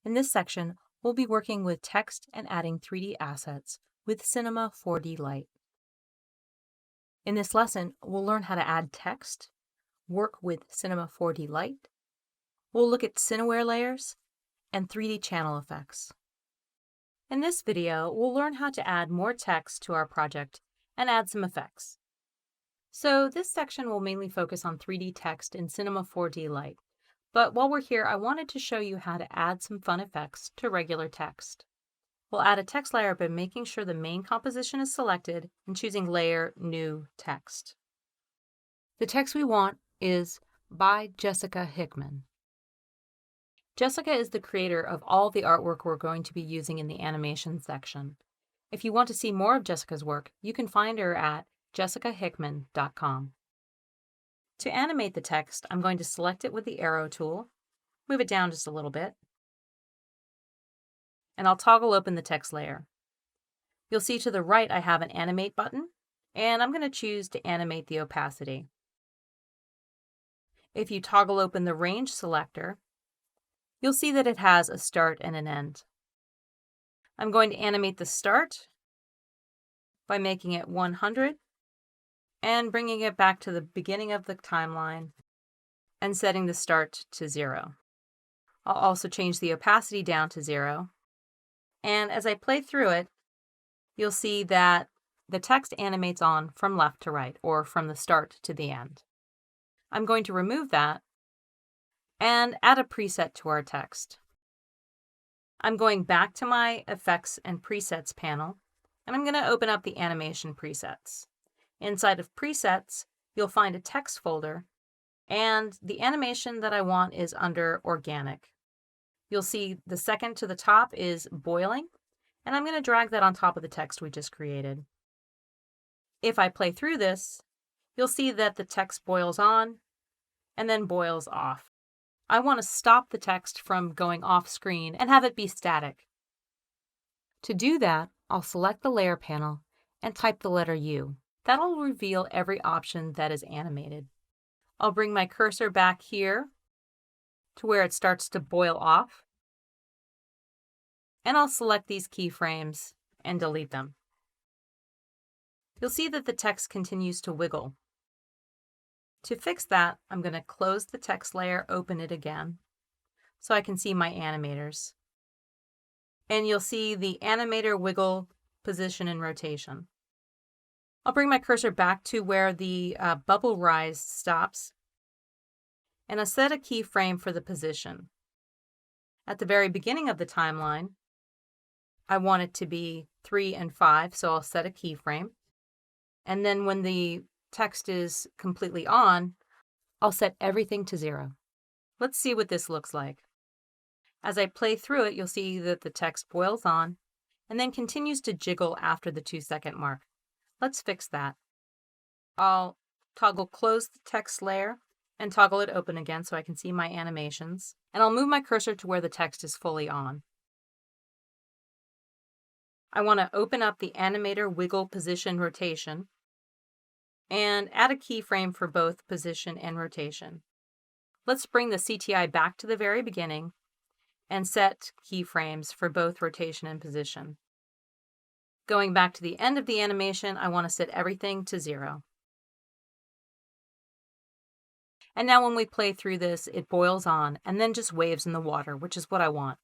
In this section, we'll be working with text and adding 3D assets with Cinema 4D Lite. In this lesson, we'll learn how to add text, work with Cinema 4D Lite, we'll look at Cineware layers, and 3D channel effects. In this video, we'll learn how to add more text to our project and add some effects. So this section will mainly focus on 3D text in Cinema 4D Lite. But while we're here, I wanted to show you how to add some fun effects to regular text. We'll add a text layer by making sure the main composition is selected and choosing Layer, New Text. The text we want is by Jessica Hickman. Jessica is the creator of all the artwork we're going to be using in the animation section. If you want to see more of Jessica's work, you can find her at jessicahickman.com. To animate the text, I'm going to select it with the arrow tool, move it down just a little bit, and I'll toggle open the text layer. You'll see to the right I have an Animate button, and I'm going to choose to animate the opacity. If you toggle open the Range selector, you'll see that it has a start and an end. I'm going to animate the start by making it 100 and bringing it back to the beginning of the timeline and setting the start to 0. I'll also change the opacity down to 0. And as I play through it, you'll see that the text animates on from left to right, or from the start to the end. I'm going to remove that and add a preset to our text. I'm going back to my Effects and Presets panel, and I'm going to open up the animation presets. Inside of Presets, you'll find a text folder, and the animation that I want is under Organic. You'll see the second to the top is Boiling, and I'm going to drag that on top of the text we just created. If I play through this, you'll see that the text boils on and then boils off. I want to stop the text from going off screen and have it be static. To do that, I'll select the Layer panel and type the letter U. That'll reveal every option that is animated. I'll bring my cursor back here to where it starts to boil off, and I'll select these keyframes and delete them. You'll see that the text continues to wiggle. To fix that, I'm going to close the text layer, open it again, so I can see my animators. And you'll see the animator wiggle, position, and rotation. I'll bring my cursor back to where the bubble rise stops, and I'll set a keyframe for the position. At the very beginning of the timeline, I want it to be 3 and 5, so I'll set a keyframe. And then when the text is completely on, I'll set everything to 0. Let's see what this looks like. As I play through it, you'll see that the text boils on and then continues to jiggle after the 2-second mark. Let's fix that. I'll toggle close the text layer and toggle it open again so I can see my animations. And I'll move my cursor to where the text is fully on. I want to open up the animator wiggle, position, rotation and add a keyframe for both position and rotation. Let's bring the CTI back to the very beginning and set keyframes for both rotation and position. Going back to the end of the animation, I want to set everything to 0. And now when we play through this, it boils on and then just waves in the water, which is what I want.